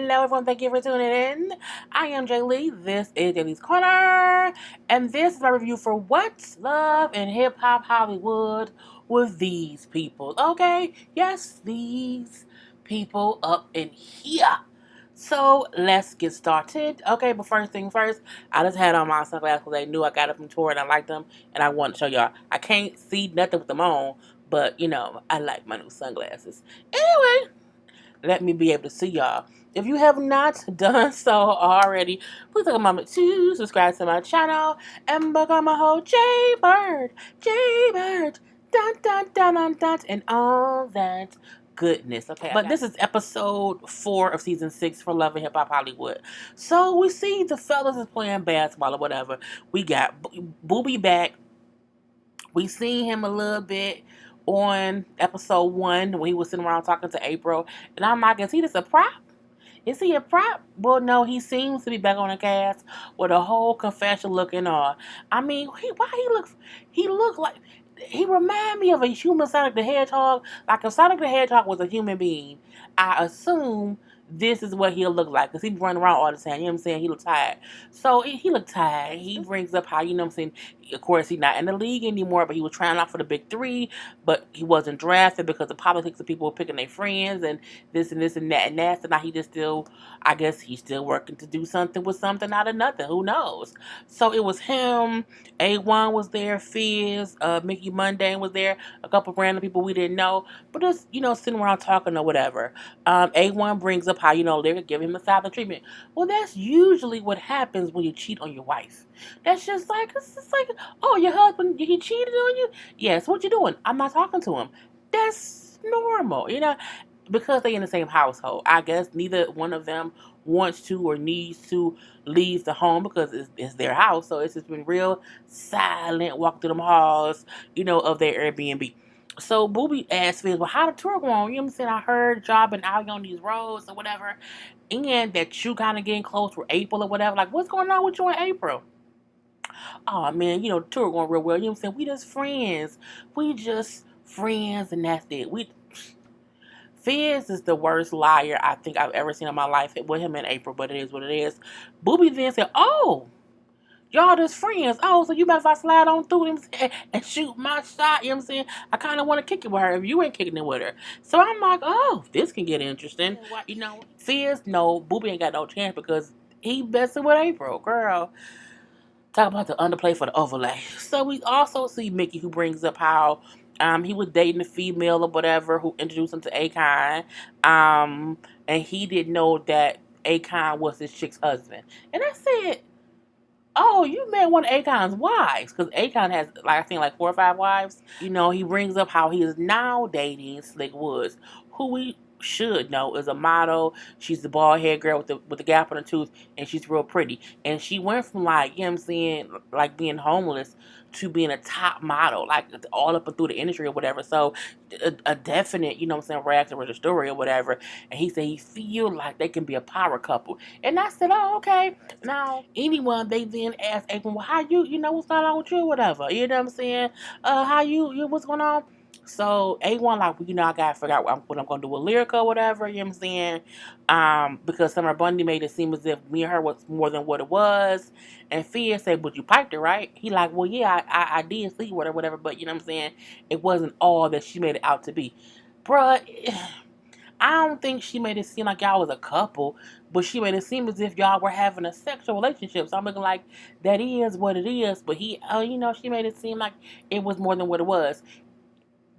Hello, everyone. Thank you for tuning in. I am Lee. This is JLeesCorner. And this is my review for What's Love in Hip Hop Hollywood with these people. Okay? Yes, these people up in here. So let's get started. Okay, but first thing first, I just had on my sunglasses because I knew I got them from tour and I liked them. And I wanted to show y'all. I can't see nothing with them on, but I like my new sunglasses. Anyway, let me be able to see y'all. If you have not done so already, please take a moment to subscribe to my channel and become a whole JayBird, JayBird, dun dun dun dun dun, and all that goodness. Okay, but this is episode 4 of season 6 for Love and Hip Hop Hollywood. So we see the fellas is playing basketball or whatever. We got Booby back. We seen him a little bit on episode 1 when he was sitting around talking to April. And I'm like, is he just a prop? Is he a prop? Well, no, he seems to be back on the cast with a whole confession looking on. I mean, he looked like, he reminded me of a human Sonic the Hedgehog. Like if Sonic the Hedgehog was a human being, I assume this is what he'll look like. Because he running around all the time. You know what I'm saying? He looked tired. So he looked tired. He brings up how, you know what I'm saying, of course, he's not in the league anymore, but he was trying out for the big 3, but he wasn't drafted because the politics of people were picking their friends and this and this and that and that. So now he just still, I guess he's still working to do something with something out of nothing. Who knows? So it was him. A1 was there. Fizz, Mickey Mundane was there. A couple random people we didn't know, but just, sitting around talking or whatever. A1 brings up how, they're going to give him a silent treatment. Well, that's usually what happens when you cheat on your wife. That's just like, it's just like, oh, your husband, he cheated on you? Yes, what you doing? I'm not talking to him. That's normal, because they in the same household. I guess neither one of them wants to or needs to leave the home because it's their house. So it's just been real silent, walk through them halls, of their Airbnb. So Booby asked Fizz, well, how the tour going? You know what I'm saying? I heard y'all been out on these roads or whatever, and that you kind of getting close with April or whatever. Like, what's going on with you and April? Oh man, the tour going real well. You know what I'm saying? We just friends. We just friends and that's it. Fizz is the worst liar I think I've ever seen in my life with him in April, but it is what it is. Booby then said, oh, y'all just friends. Oh, so you better if I slide on through him and shoot my shot, you know what I'm saying? I kind of want to kick it with her if you ain't kicking it with her. So I'm like, oh, this can get interesting. Fizz, no, Booby ain't got no chance because he messing with April, girl. Talk about the underplay for the overlay. So we also see Mickey, who brings up how he was dating a female or whatever who introduced him to Akon. And he didn't know that Akon was his chick's husband. And I said, oh, you met one of Akon's wives. Because Akon has, I think, 4 or 5 wives. He brings up how he is now dating Slick Woods, who we should know is a model. She's the bald head girl with the gap in her tooth, and she's real pretty. And she went from being homeless to being a top model, all up and through the industry or whatever. So a definite, rags to riches story or whatever. And he said he feel like they can be a power couple. And I said, oh, okay. Now anyone they then asked April, well, how you what's going on with you or whatever. You know what I'm saying? How you what's going on? So A1 I gotta figure out what I'm gonna do with Lyrica or whatever, you know what I'm saying? Because Summer Bundy made it seem as if me and her was more than what it was. And Fizz said, but you piped her, right? He like, well yeah, I did sleep with her, whatever, but you know what I'm saying? It wasn't all that she made it out to be. Bruh, I don't think she made it seem like y'all was a couple, but she made it seem as if y'all were having a sexual relationship. So I'm looking like that is what it is, but he she made it seem like it was more than what it was.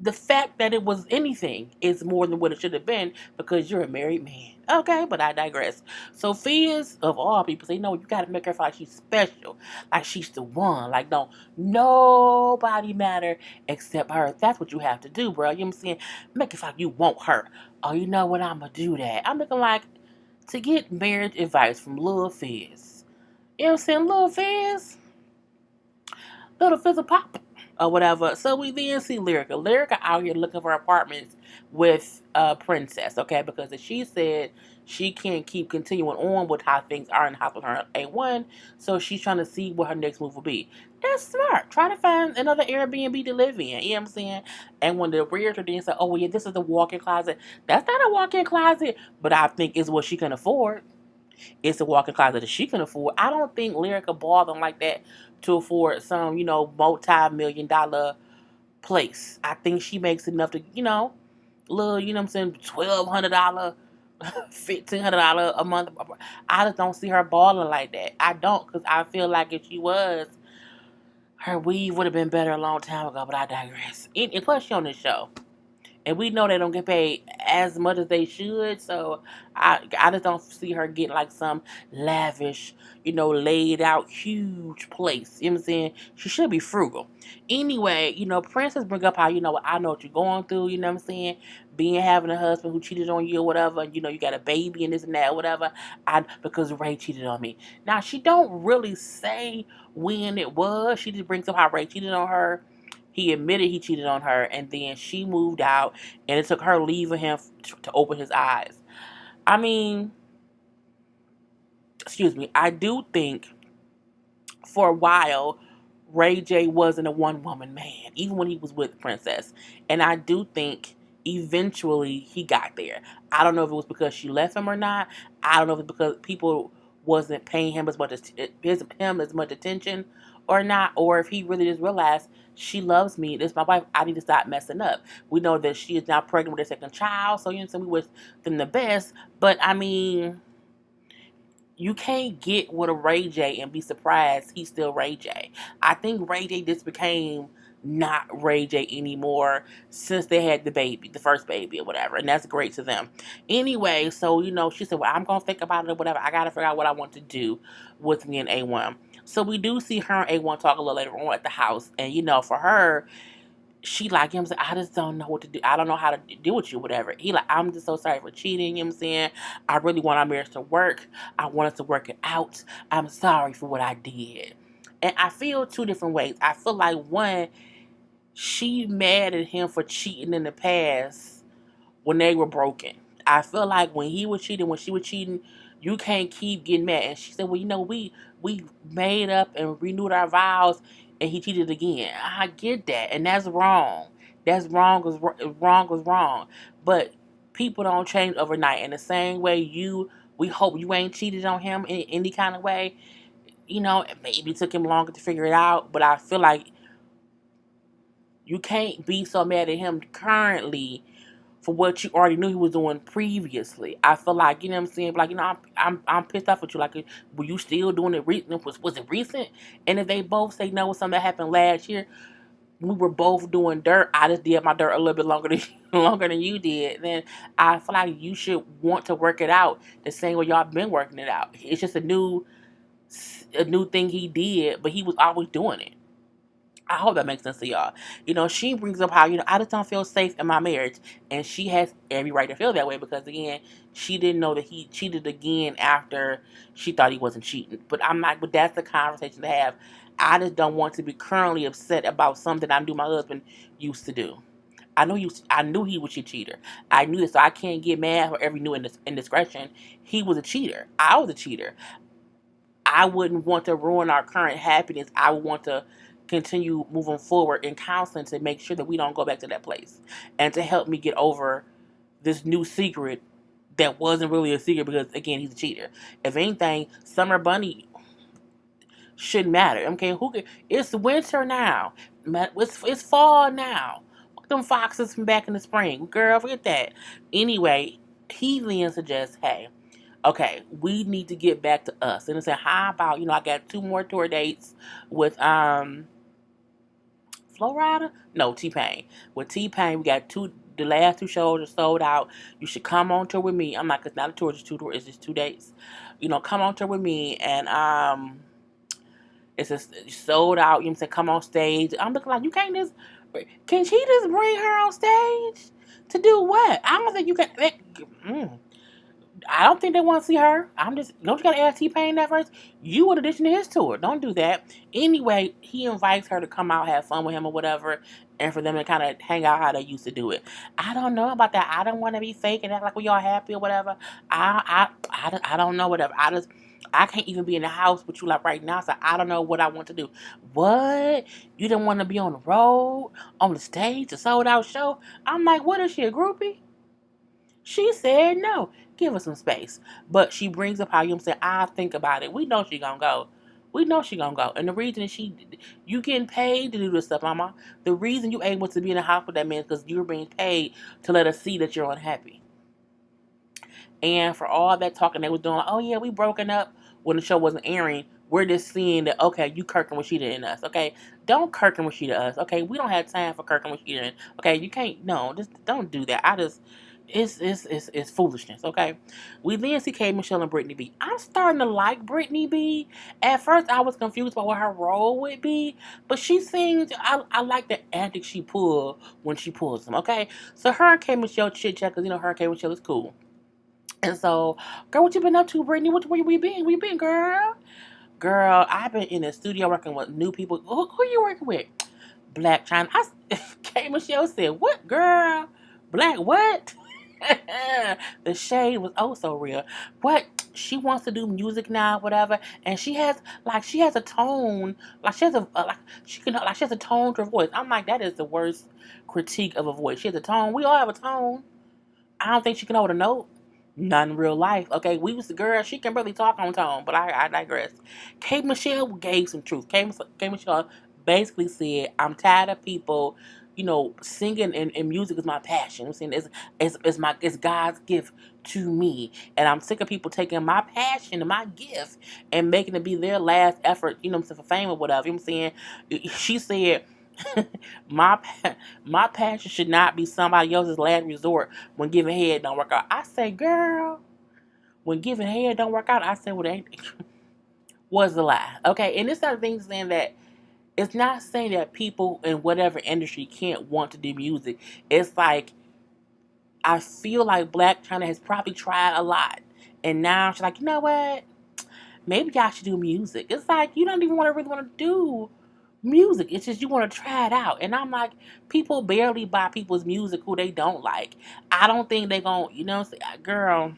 The fact that it was anything is more than what it should have been because you're a married man. Okay, but I digress. So Fizz, of all people, say, no, you got to make her feel like she's special. Like she's the one. Like, no, nobody matter except her. That's what you have to do, bro. You know what I'm saying? Make it feel like you want her. Oh, you know what? I'm going to do that. I'm looking like to get marriage advice from Lil Fizz. You know what I'm saying? Lil Fizz? Little Fizz a pop or whatever. So we then see Lyrica. Lyrica out here looking for apartments with Princess, okay? Because if she said she can't keep continuing on with how things are in the house with her A1, so she's trying to see what her next move will be. That's smart. Try to find another Airbnb to live in. You know what I'm saying? And when the realtor then said, "Oh, well, yeah, this is the walk-in closet," that's not a walk-in closet, but I think it's what she can afford. It's a walk-in closet that she can afford. I don't think Lyrica bought them like that to afford some, multi-million-dollar place. I think she makes enough to, little, what I'm saying, $1,200, $1,500 a month. I just don't see her balling like that. I don't, because I feel like if she was, her weave would have been better a long time ago, but I digress. And plus, she on this show. And we know they don't get paid as much as they should, so I just don't see her getting like some lavish, laid out huge place. You know what I'm saying? She should be frugal. Anyway, Princess bring up how, I know what you're going through, you know what I'm saying? Being having a husband who cheated on you or whatever, and you got a baby and this and that, whatever. Because Ray cheated on me. Now she don't really say when it was. She just brings up how Ray cheated on her. He admitted he cheated on her, and then she moved out, and it took her leaving him to open his eyes. I mean, excuse me, I do think for a while, Ray J wasn't a one-woman man, even when he was with Princess. And I do think eventually he got there. I don't know if it was because she left him or not. I don't know if it's because people wasn't paying him as much attention or not, or if he really just realized she loves me. This is my wife. I need to stop messing up. We know that she is now pregnant with their second child, so we wish them the best. But I mean, you can't get with a Ray J and be surprised he's still Ray J. I think Ray J just became not Ray J anymore since they had the first baby or whatever, and that's great to them. Anyway, so she said, "Well, I'm gonna think about it or whatever. I gotta figure out what I want to do with me and A1." So we do see her and A1 talk a little later on at the house, and for her, she like him, I just don't know what to do. I don't know how to deal with you, whatever. He like, I'm just so sorry for cheating, you know what I'm saying? I really want our marriage to work. I want us to work it out. I'm sorry for what I did. And I feel two different ways. I feel like one, she mad at him for cheating in the past when they were broken. I feel like when he was cheating, when she was cheating, you can't keep getting mad. And she said, well, we made up and renewed our vows, and he cheated again. I get that, and that's wrong. That's wrong is wrong. But people don't change overnight. In the same way, we hope you ain't cheated on him in any kind of way. Maybe it took him longer to figure it out, but I feel like you can't be so mad at him currently for what you already knew he was doing previously. I feel like, you know what I'm saying? Like, I'm pissed off with you. Like, were you still doing it recent? Was it recent? And if they both say no, something that happened last year, we were both doing dirt. I just did my dirt a little bit longer than you did. Then I feel like you should want to work it out the same way y'all been working it out. It's just a new thing he did, but he was always doing it. I hope that makes sense to y'all. She brings up how, I just don't feel safe in my marriage. And she has every right to feel that way because, again, she didn't know that he cheated again after she thought he wasn't cheating. But but that's the conversation to have. I just don't want to be currently upset about something I knew my husband used to do. I knew he was a cheater. I knew this, so I can't get mad for every new indiscretion. He was a cheater. I was a cheater. I wouldn't want to ruin our current happiness. I would want to continue moving forward in counseling to make sure that we don't go back to that place and to help me get over this new secret that wasn't really a secret because, again, he's a cheater. If anything, Summer Bunny shouldn't matter. Okay, it's winter now. It's fall now. Them foxes from back in the spring. Girl, forget that. Anyway, he then suggests, hey, okay, we need to get back to us. And I said, how about, I got 2 more tour dates with Flo Rida? No, T-Pain. With T-Pain, we got the last 2 shows are sold out. You should come on tour with me. I'm like, it's not a tour, it's 2 tours, it's just 2 dates. Come on tour with me, and it's just sold out. You know what I'm saying? Come on stage. I'm looking like, can she just bring her on stage? To do what? I don't think you can. I don't think they want to see her. Don't you got to ask T-Pain that first? You would audition to his tour. Don't do that. Anyway, he invites her to come out, have fun with him or whatever, and for them to kind of hang out how they used to do it. I don't know about that. I don't want to be fake and act like we all happy or whatever. I don't know, whatever. I can't even be in the house with you like right now, so I don't know what I want to do. What? You didn't want to be on the road, on the stage, a sold out show? I'm like, what is she, a groupie? She said no. Give her some space. But she brings up how you saying, I'll think about it. We know she gonna go. We know she gonna go. And the reason is you getting paid to do this stuff, mama. The reason you able to be in the house with that man is because you're being paid to let us see that you're unhappy. And for all that talking they was doing, like, oh yeah, we broken up when the show wasn't airing. We're just seeing that, okay, you Kirk and Rashida in us, okay? Don't Kirk and Rashida us, okay? We don't have time for Kirk and Rashida, okay? You can't, no, just don't do that. It's foolishness, okay? We then see K Michelle and Brittany B. I'm starting to like Brittany B. At first, I was confused about what her role would be, but she seems, I like the antics she pull when she pulls them, okay? So her and K Michelle chit chat, because her and K Michelle is cool. And so, girl, what you been up to, Brittany? Where you been? Where you been, girl? Girl, I've been in the studio working with new people. Who you working with? Black China. K Michelle said, what, girl? Black what? The shade was oh so real. What? She wants to do music now, whatever, and she has a tone, like she has a she has a tone to her voice. I'm like, that is the worst critique of a voice. She has a tone. We all have a tone. I don't think she can hold a note. Not in real life. Okay, we was the girl. She can barely talk on tone, but I digress. Kate Michelle gave some truth. Kate Michelle basically said, "I'm tired of people, singing and music is my passion. I'm saying it's God's gift to me, and I'm sick of people taking my passion and my gift and making it be their last effort. For fame or whatever. You know what I'm saying?" She said. my my passion should not be somebody else's last resort when giving head don't work out. I say, girl, when giving head don't work out, I say, well, it ain't was a lie. Okay, and this other thing saying that it's not saying that people in whatever industry can't want to do music. It's like I feel like Black China has probably tried a lot, and now she's like, you know what? Maybe I should do music. It's like you don't even really want to do music. It's just you want to try it out. And I'm like, people barely buy people's music who they don't like. I don't think they gon' say, girl,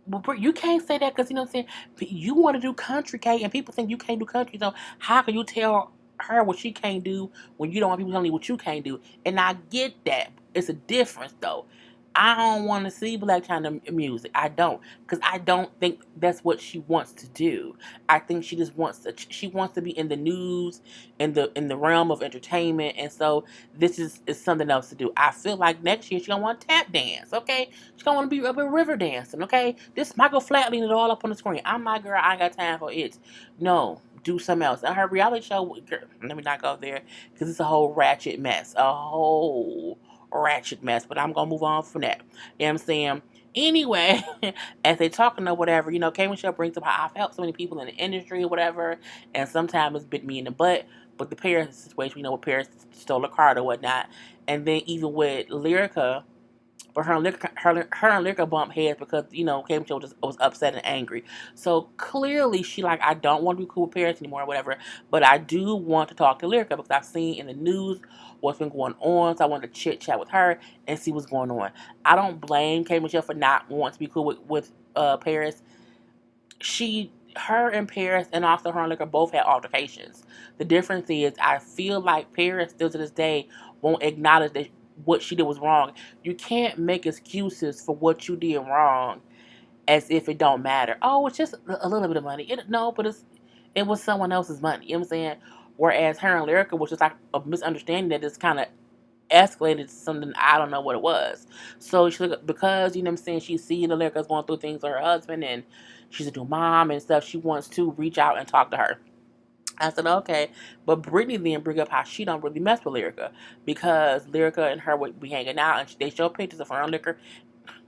well, you can't say that because you know what I'm saying. You want to do country, Kate, and people think you can't do country. So how can you tell her what she can't do when you don't want people telling you what you can't do? And I get that. It's a difference though. I don't want to see Black China music. I don't, because I don't think that's what she wants to do. I think she just wants to. She wants to be in the news, in the realm of entertainment, and so this is something else to do. I feel like next year she's gonna want to tap dance. Okay, she's gonna want to be up in river dancing. Okay, this Michael Flatley it all up on the screen. I'm my girl. I ain't got time for it. No. Do something else. And her reality show, girl, let me not go there because it's a whole ratchet mess. A whole ratchet mess, but I'm gonna move on from that. You know what I'm saying? Anyway, as they talking or whatever, K Michelle brings up how I've helped so many people in the industry or whatever, and sometimes it's bit me in the butt. But the Paris situation, with Paris stole a card or whatnot, and then even with Lyrica, but her and Lyrica bump heads because, K Michelle was upset and angry. So clearly she like, I don't want to be cool with Paris anymore or whatever, but I do want to talk to Lyrica because I've seen in the news what's been going on, so I wanted to chit chat with her and see what's going on. I don't blame K Michelle for not wanting to be cool with Paris. Her and Paris and also her and Lyrica both had altercations. The difference is I feel like Paris still to this day won't acknowledge that what she did was wrong. You can't make excuses for what you did wrong as if it don't matter. Oh, it's just a little bit of money. But it was someone else's money. You know what I'm saying? Whereas her and Lyrica was just like a misunderstanding that just kind of escalated to something I don't know what it was. So because you know what I'm saying, she's seeing the Lyrica's going through things with her husband and she's a new mom and stuff, she wants to reach out and talk to her. I said, okay. But Brittany then bring up how she don't really mess with Lyrica because Lyrica and her would be hanging out and they show pictures of her and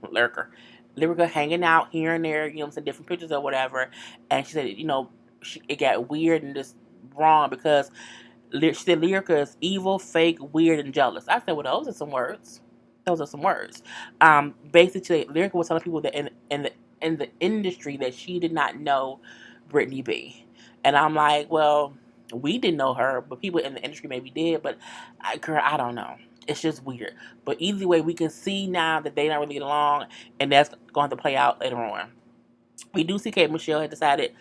Lyrica hanging out here and there, some different pictures or whatever. And she said, it got weird and just wrong because she said Lyrica is evil, fake, weird, and jealous. I said, well, those are some words. Those are some words. Basically, Lyrica was telling people that in the industry that she did not know Brittany B. And I'm like, well, we didn't know her, but people in the industry maybe did. But girl, I don't know. It's just weird. But either way, we can see now that they don't really get along, and that's going to play out later on. We do see Kate Michelle had decided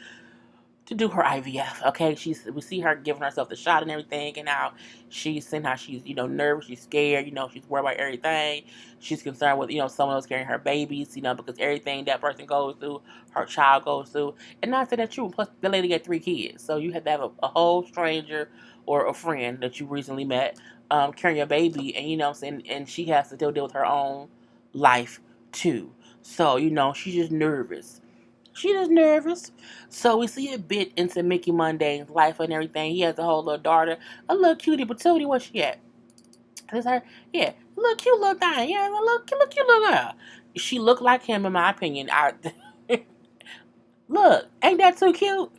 to do her IVF. Okay, we see her giving herself the shot and everything, and now she's saying how she's nervous, she's scared, she's worried about everything. She's concerned with someone else carrying her babies, because everything that person goes through, her child goes through, and not say that true. Plus, the lady got 3 kids, so you have to have a whole stranger or a friend that you recently met carrying your baby, and what I'm saying, and she has to still deal with her own life too. So she's just nervous. She just nervous. So we see a bit into Mickey Monday's life and everything. He has a whole little daughter, a little cutie patootie. Where's she at? Is her? Yeah, little cute little thing. Yeah, a little cute little girl. She looked like him in my opinion. I look, ain't that too cute?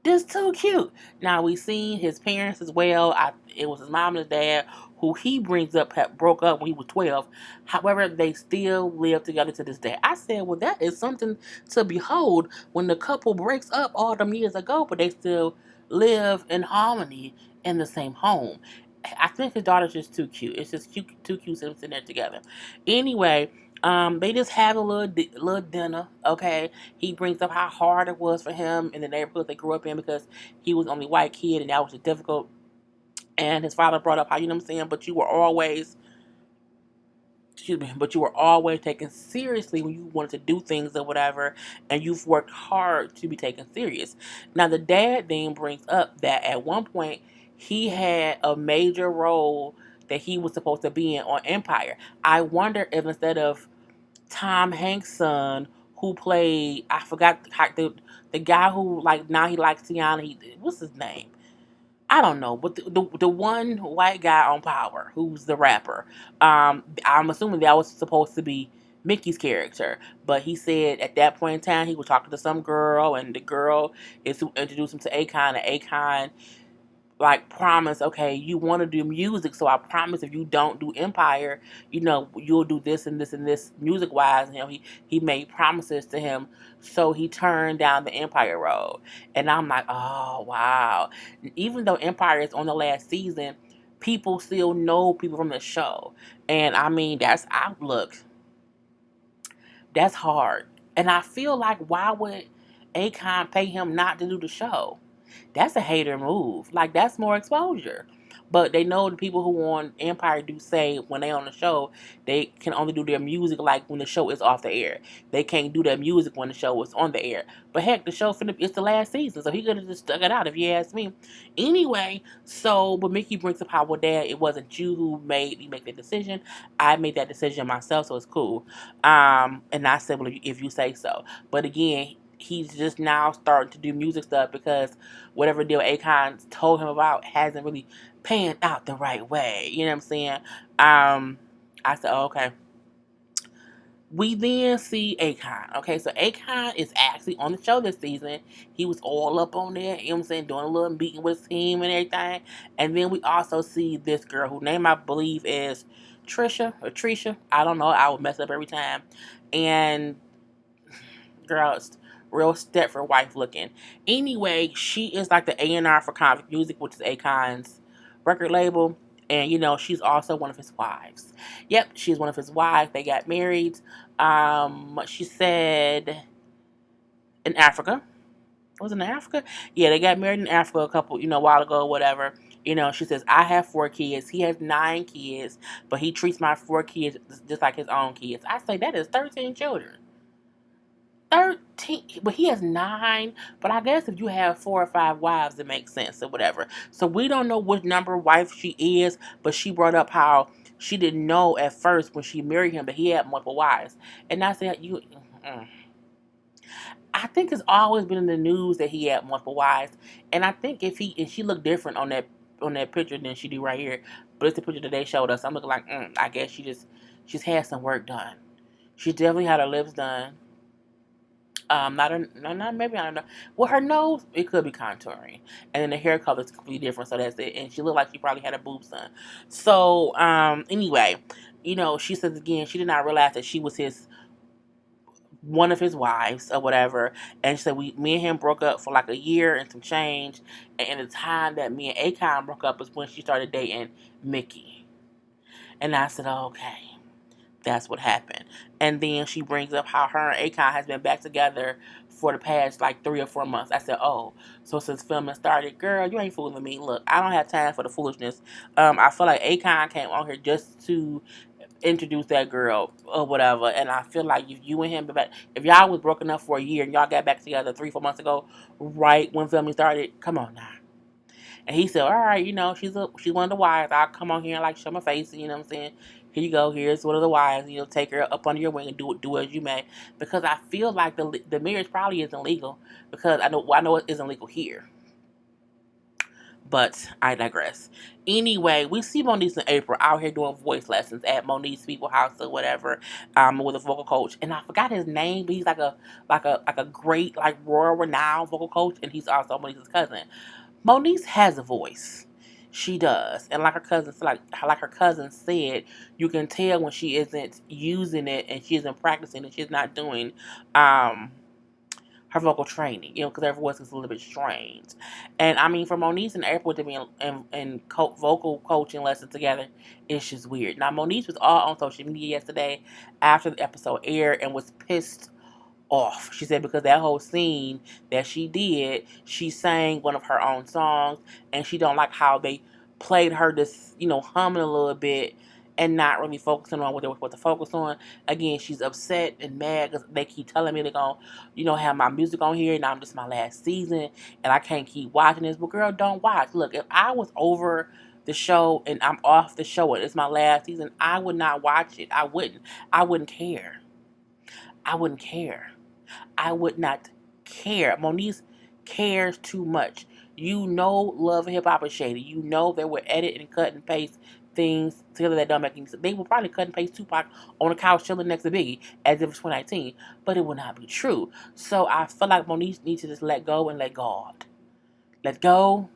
Just too cute. Now we seen his parents as well. It was his mom and his dad who he brings up broke up when he was 12. However, they still live together to this day. I said, well, that is something to behold when the couple breaks up all them years ago, but they still live in harmony in the same home. I think his daughter's just too cute. It's just cute, too cute sitting there together. Anyway, they just have a little dinner. Okay, he brings up how hard it was for him in the neighborhood they grew up in because he was the only white kid, and that was difficult. And his father brought up how what I'm saying, but you were always, excuse me, but you were always taken seriously when you wanted to do things or whatever, and you've worked hard to be taken serious. Now the dad then brings up that at one point he had a major role that he was supposed to be in on Empire. I wonder if instead of Tom Hanks' son, who played, I forgot the guy who like now he likes Tiana. What's his name? I don't know, but the one white guy on Power, who's the rapper. I'm assuming that was supposed to be Mickey's character, but he said at that point in time he was talking to some girl, and the girl is to introduce him to Akon, and Akon like promise, okay, you want to do music, so I promise if you don't do Empire, you'll do this and this and this music wise. He made promises to him, so he turned down the Empire road. And I'm like, oh wow. Even though Empire is on the last season, people still know people from the show. And I mean that's outlook. That's hard. And I feel like why would Akon pay him not to do the show? That's a hater move. Like that's more exposure. But they know the people who on Empire do say when they on the show, they can only do their music like when the show is off the air. They can't do their music when the show is on the air. But heck, the show it's the last season, so he could have just stuck it out if you ask me. Anyway, but Mickey brings up how well, Dad, it wasn't you who made me make the decision. I made that decision myself, so it's cool. And I said, well, if you say so. But again, he's just now starting to do music stuff because whatever deal Akon told him about hasn't really panned out the right way. You know what I'm saying? I said, oh, okay. We then see Akon. Okay, so Akon is actually on the show this season. He was all up on there, you know what I'm saying, doing a little meeting with his team and everything. And then we also see this girl whose name I believe is Trisha or Trisha. I don't know. I would mess up every time. And girls, real Stepford wife looking. Anyway, she is like the A&R for Convict Music, which is Akon's record label. And, she's also one of his wives. Yep, she's one of his wives. They got married. She said in Africa. Was it in Africa? Yeah, they got married in Africa a couple, a while ago or whatever. She says, I have 4 kids. He has 9 kids, but he treats my 4 kids just like his own kids. I say that is 13 children. 13, but he has 9, but I guess if you have 4 or 5 wives, it makes sense or whatever. So we don't know which number wife she is, but she brought up how she didn't know at first when she married him that he had multiple wives. And I said, I think it's always been in the news that he had multiple wives, and I think if she looked different on that picture than she do right here, but it's the picture that they showed us. I'm looking like, I guess she's had some work done. She definitely had her lips done. Not maybe I don't know. Well, her nose it could be contouring, and then the hair color is completely different. So that's it. And she looked like she probably had a boobs done. So anyway, she says again, she did not realize that she was one of his wives or whatever. And she said me and him broke up for like a year and some change. And in the time that me and Akon broke up is when she started dating Mickey. And I said, okay, that's what happened. And then she brings up how her and Akon has been back together for the past like 3 or 4 months. I said, oh, so since filming started, girl, you ain't fooling me. Look, I don't have time for the foolishness. I feel like Akon came on here just to introduce that girl or whatever. And I feel like if you and him, if y'all was broken up for a year and y'all got back together 3, 4 months ago, right when filming started, come on now. And he said, all right, she's one of the wives. I'll come on here and like show my face. You know what I'm saying? Here you go. Here's one of the wives. Take her up under your wing and do as you may. Because I feel like the marriage probably isn't legal. Because I know it isn't legal here. But I digress. Anyway, we see Monique and April out here doing voice lessons at Monique's People House or whatever, with a vocal coach. And I forgot his name, but he's like a great, like, world renowned vocal coach, and he's also Monique's cousin. Monique has a voice. She does. And like her cousin said, you can tell when she isn't using it and she isn't practicing and she's not doing her vocal training, because her voice is a little bit strange. And I mean, for Monique and April to be in vocal coaching lessons together, it's just weird. Now, Monique was all on social media yesterday after the episode aired and was pissed off. She said because that whole scene that she did, she sang one of her own songs, and she don't like how they played her just, humming a little bit and not really focusing on what they were supposed to focus on. Again, she's upset and mad because they keep telling me they're going to, have my music on here, and I'm just my last season, and I can't keep watching this. But girl, don't watch. Look, if I was over the show and I'm off the show and it's my last season, I would not watch it. I wouldn't. I wouldn't care. I wouldn't care. I would not care. Monique cares too much. Love and Hip Hop is shady. They would edit and cut and paste things together that don't make any sense. They would probably cut and paste Tupac on the couch chilling next to Biggie as if it's 2019, but it would not be true. So I feel like Monique needs to just let go and let God. Let go,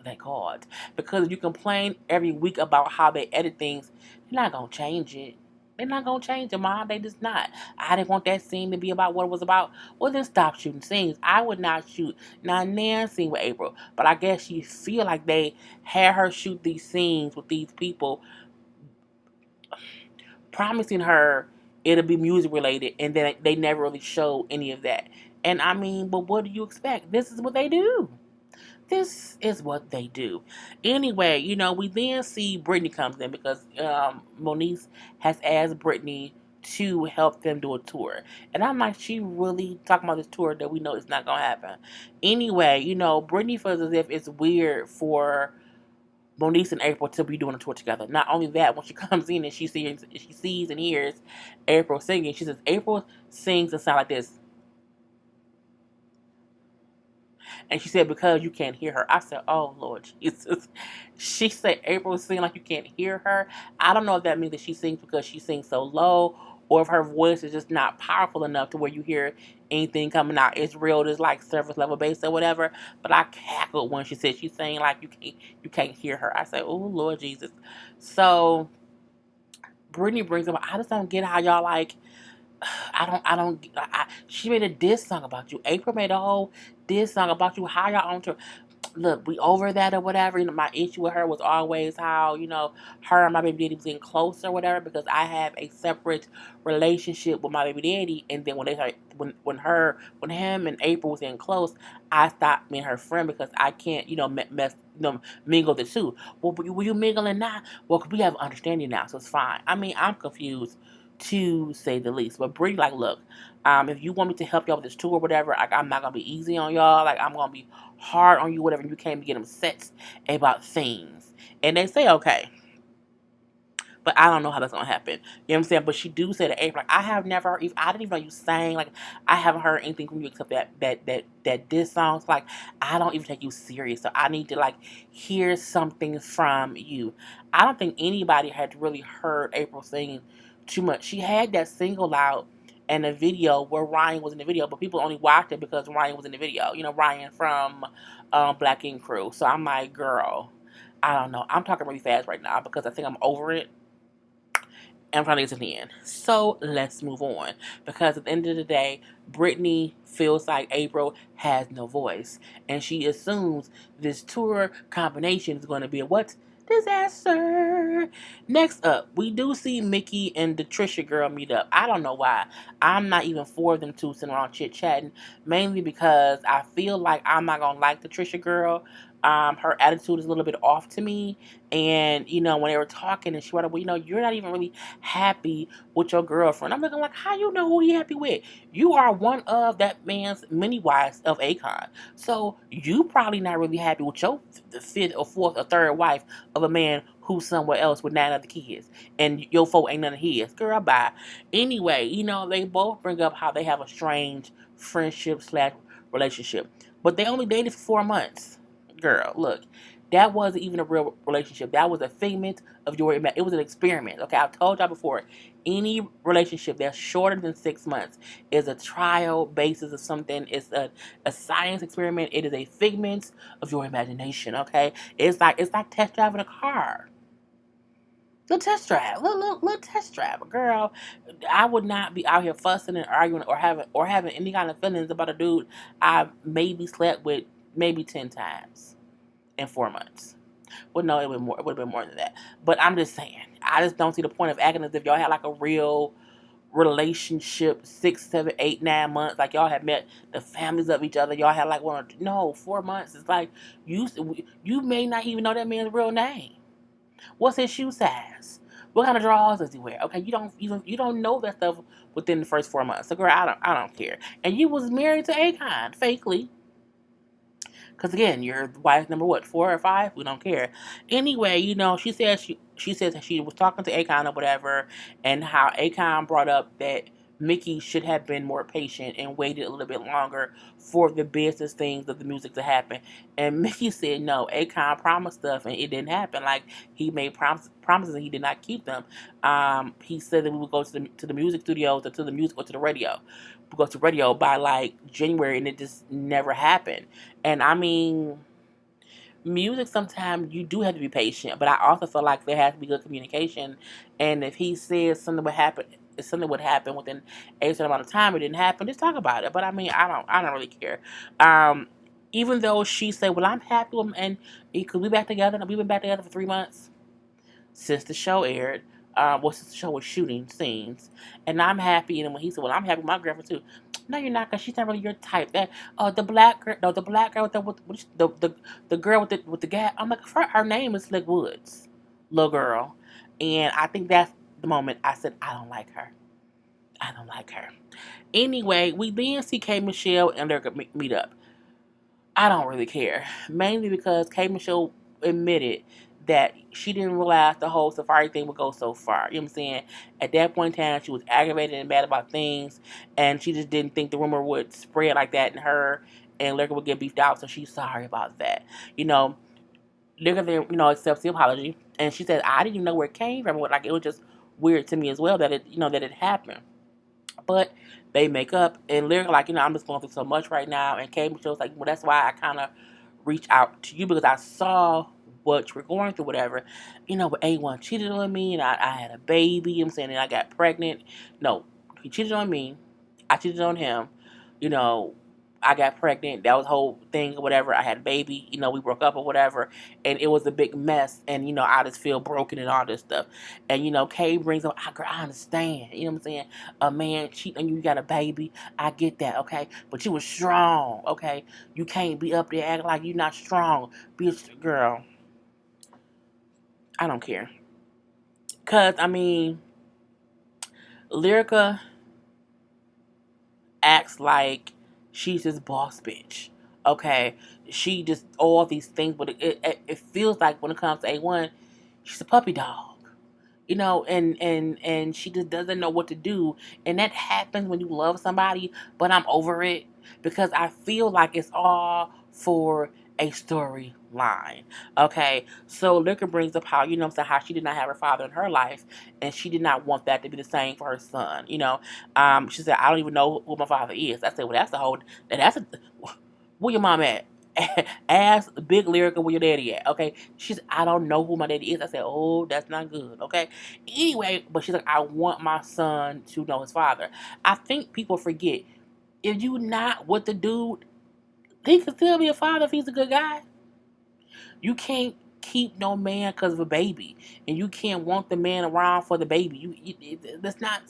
let God. Because if you complain every week about how they edit things, they're not going to change it. They're not going to change it, Mom. They just not. I didn't want that scene to be about what it was about. Well, then stop shooting scenes. I would not shoot not nan scene with April. But I guess she feel like they had her shoot these scenes with these people, promising her it'll be music related, and then they never really show any of that. And I mean, but what do you expect? This is what they do. This is what they do. Anyway, we then see Brittany comes in because Monique has asked Brittany to help them do a tour. And I'm like, she really talking about this tour that we know is not going to happen. Anyway, Brittany feels as if it's weird for Monique and April to be doing a tour together. Not only that, when she comes in and she sees and hears April singing, she says, April sings and sound like this. And she said, because you can't hear her. I said, oh, Lord Jesus. She said April is singing like you can't hear her. I don't know if that means that she sings because she sings so low, or if her voice is just not powerful enough to where you hear anything coming out. It's real, just like surface level bass or whatever. But I cackled when she said she's saying like you can't hear her. I said, oh, Lord Jesus. So Brittany brings up, I just don't get how y'all like, she made a diss song about you. April made a whole diss song about you. How y'all on tour? Look, we over that or whatever. My issue with her was always how, her and my baby daddy was getting close or whatever, because I have a separate relationship with my baby daddy. And then when they started, when him and April was getting close, I stopped being her friend because I can't, mingle the two. Well, were you mingling now? Well, we have understanding now, so it's fine. I mean, I'm confused, to say the least. But Brie, like, look, if you want me to help y'all with this tour or whatever, I'm not gonna be easy on y'all. Like, I'm gonna be hard on you, whatever. You can't get them sets about things, and they say okay. But I don't know how that's gonna happen. You know what I'm saying? But she do say to April, like, I have never, if I didn't even know you sang. Like, I haven't heard anything from you except that this song's like, I don't even take you serious. So I need to like hear something from you. I don't think anybody had really heard April singing too much. She had that single out and a video where Ryan was in the video, but people only watched it because Ryan was in the video. Ryan from Black Ink Crew. So I'm like, girl, I don't know. I'm talking really fast right now because I think I'm over it. I'm trying to get to the end. So let's move on. Because at the end of the day, Brittany feels like April has no voice. And she assumes this tour combination is going to be a what? Disaster. Next up, we do see Mickey and the Trisha girl meet up. I don't know why. I'm not even for them two sitting around chit chatting. Mainly because I feel like I'm not going to like the Trisha girl. Her attitude is a little bit off to me. And, when they were talking and she went, well, you're not even really happy with your girlfriend. I'm looking like, how you know who he happy with? You are one of that man's many wives of Akon. So you probably not really happy with your fifth or fourth or third wife of a man who's somewhere else with 9 other kids. And your folk ain't none of his. Girl, bye. Anyway, they both bring up how they have a strange friendship / relationship. But they only dated for 4 months. Girl, look. That wasn't even a real relationship. That was a figment of your imagination. It was an experiment. Okay, I've told y'all before. Any relationship that's shorter than 6 months is a trial basis of something. It's a science experiment. It is a figment of your imagination. Okay, it's like test driving a car. Little test drive, little test drive, girl. I would not be out here fussing and arguing or having any kind of feelings about a dude I maybe slept with maybe 10 times in 4 months. Well, no, it would have been more than that. But I'm just saying, I just don't see the point of acting as if y'all had like a real relationship, 6, 7, 8, 9 months. Like y'all had met the families of each other. Y'all had like no, 4 months. It's like you may not even know that man's real name. What's his shoe size? What kind of drawers does he wear? Okay, you don't know that stuff within the first 4 months. So girl, I don't care. And you was married to Akon fakely. Because again, you're wife number what, 4 or 5? We don't care. Anyway, she says that she was talking to Akon or whatever, and how Akon brought up that Mickey should have been more patient and waited a little bit longer for the business things of the music to happen. And Mickey said no. Akon promised stuff and it didn't happen. Like he made promises and he did not keep them. He said that we would go to the music studios or to the music or to the radio. We go to radio by like January, and it just never happened. And I mean, music sometimes you do have to be patient, but I also feel like there has to be good communication. And if he says something would happen, if something would happen within a certain amount of time, it didn't happen, just talk about it. But I mean, I don't really care. Um, Even though she said, "Well, I'm happy with him," and because we back together, and we've been back together for 3 months since the show aired. Since the show was shooting scenes, and I'm happy. And when he said, "Well, I'm happy with my girlfriend too," no, you're not, because she's not really your type. That the black girl, no, the black girl with the girl with the gap. I'm like, her name is Slick Woods, little girl, and I think that's the moment I said I don't like her. I don't like her. Anyway, we then see K Michelle and they're gonna meet up. I don't really care. Mainly because K Michelle admitted that she didn't realize the whole Safari thing would go so far. You know what I'm saying? At that point in time, she was aggravated and mad about things, and she just didn't think the rumor would spread like that, and her and Lyrica would get beefed out, so she's sorry about that. You know, Lyrica then, accepts the apology, and she said, I didn't even know where it came from. Like, it was just weird to me as well that it happened. But they make up, and Lyrica, like, I'm just going through so much right now. And Kate Michelle's like, well, that's why I kind of reached out to you, because I saw what you were going through, whatever. But A1 cheated on me, and I had a baby, I'm saying, and I got pregnant. No, he cheated on me. I cheated on him. You know, I got pregnant. That was the whole thing or whatever. I had a baby. We broke up or whatever. And it was a big mess. And, I just feel broken and all this stuff. And, Kay brings up, girl, I understand. You know what I'm saying? A man cheat on you, you got a baby. I get that, okay? But you were strong, okay? You can't be up there acting like you're not strong. Be a girl. I don't care. Because, I mean, Lyrica acts like she's this boss bitch. Okay, she just all these things, but it feels like when it comes to A1, she's a puppy dog. And she just doesn't know what to do, and that happens when you love somebody. But I'm over it because I feel like it's all for a storyline. Okay, so Liquor brings up how how she did not have her father in her life, and she did not want that to be the same for her son. She said, I don't even know who my father is. I said, well, that's a whole, that's a, where your mom at? Ask Big Lyrica where your daddy at. Okay, she's I don't know who my daddy is. I said, oh, that's not good. Okay, anyway, but she's like, I want my son to know his father. I think people forget if you not with the dude, he could still be a father if he's a good guy. You can't keep no man because of a baby, and you can't want the man around for the baby. That's not.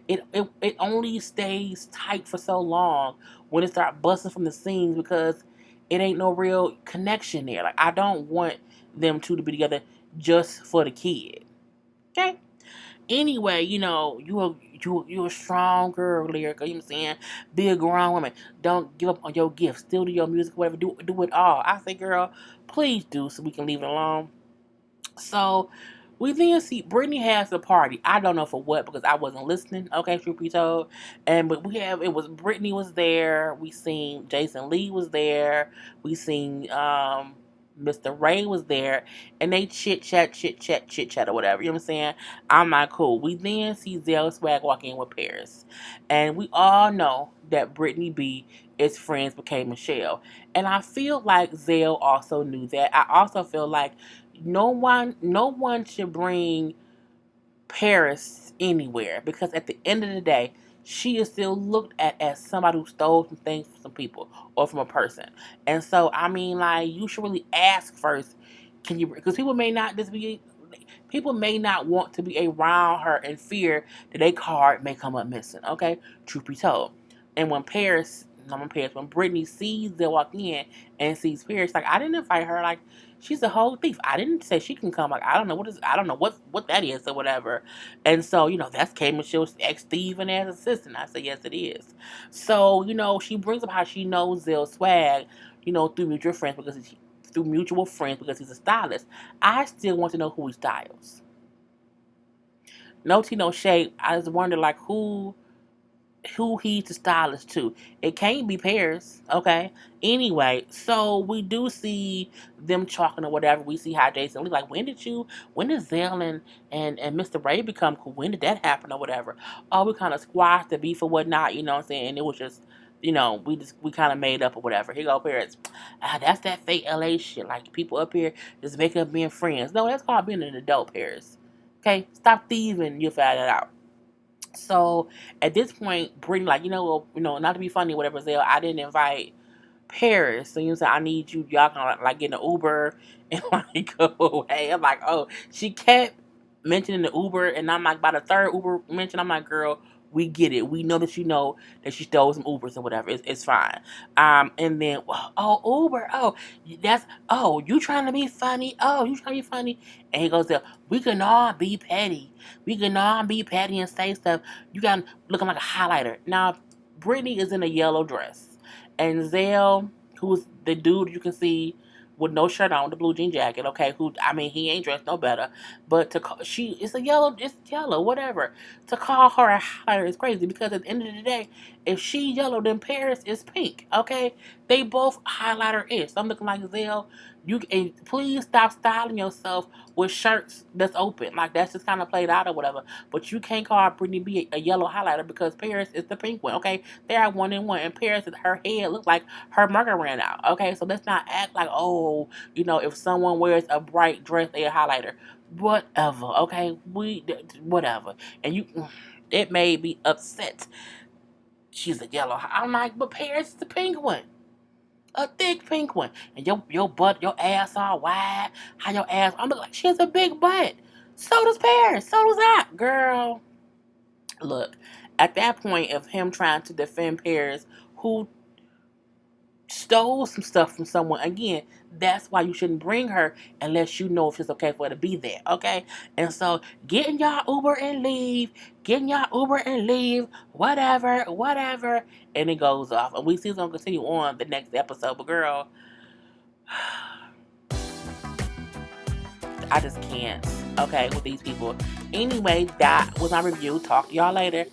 It only stays tight for so long when it start busting from the seams because it ain't no real connection there. Like I don't want them two to be together just for the kid. Okay. Anyway, you're a strong girl, Lyrica. You know what I'm saying? Be a grown woman. Don't give up on your gifts. Still do your music, whatever. Do it all. I say, girl, please do so we can leave it alone. So we then see Brittany has a party. I don't know for what because I wasn't listening. Okay, truth be told, but it was Brittany was there. We seen Jason Lee was there. We seen Mr. Ray was there, and they chit chat or whatever. You know what I'm saying? I'm not cool. We then see Zell Swag walk in with Paris, and we all know that Brittany B is friends with K Michelle, and I feel like Zell also knew that. I also feel like no one should bring Paris anywhere because at the end of the day, she is still looked at as somebody who stole some things from some people or from a person. And so, I mean, like, you should really ask first, can you, because people may not want to be around her in fear that a card may come up missing, okay? Truth be told. And when Brittany sees them walk in and sees Paris, like, I didn't invite her, like, she's a whole thief. I didn't say she can come. Like I don't know what that is or whatever. And so that's K Michelle's ex thief and as assistant. I said yes, it is. So she brings up how she knows Zell Swag, through mutual friends because he's a stylist. I still want to know who he styles. No tea, no shade. I just wonder like who he's the stylist to. It can't be Paris, okay? Anyway, so we do see them talking or whatever. We see how Jason Lee, like, when did Zell and Mr. Ray become cool? When did that happen or whatever? Oh, we kind of squashed the beef or whatnot, you know what I'm saying? And it was just, we kind of made up or whatever. Here go Paris. That's that fake LA shit. Like, people up here just making up being friends. No, that's called being an adult, Paris. Okay? Stop thieving. You'll find that out. So at this point, Brittany, like, not to be funny, whatever, Zell, I didn't invite Paris. So you say I need you, y'all can like get an Uber and like go away. I'm like, oh, she kept mentioning the Uber, and I'm like, by the third Uber mention, I'm like, girl, we get it. We know that you know that she stole some Ubers or whatever. It's fine. And then, Uber. You trying to be funny? Oh, you trying to be funny? And he goes there. We can all be petty. We can all be petty and say stuff. You got looking like a highlighter. Now, Brittany is in a yellow dress, and Zell, who's the dude you can see with no shirt on, the blue jean jacket, okay, he ain't dressed no better, but it's yellow, whatever. To call her a highlighter is crazy because at the end of the day, if she yellow, then Paris is pink, okay? They both highlighter is. So I'm looking like Zell, and please stop styling yourself with shirts that's open. Like, that's just kind of played out or whatever. But you can't call Brittany B a yellow highlighter because Paris is the pink one, okay? They are one and one. And Paris, her head looks like her marker ran out, okay? So let's not act like, if someone wears a bright dress, they a highlighter. Whatever, okay? Whatever. And it made me upset. She's a yellow. I'm like, but Paris is the pink one. A thick pink one. And your butt, your ass all wide. How your ass, I'm like, she has a big butt. So does Paris. So does I. Girl. Look, at that point of him trying to defend Paris, who stole some stuff from someone, again, that's why you shouldn't bring her unless you know if it's okay for her to be there, okay? And so, getting y'all Uber and leave, whatever, and it goes off. And we see it's going to continue on the next episode, but girl, I just can't, okay, with these people. Anyway, that was my review. Talk to y'all later.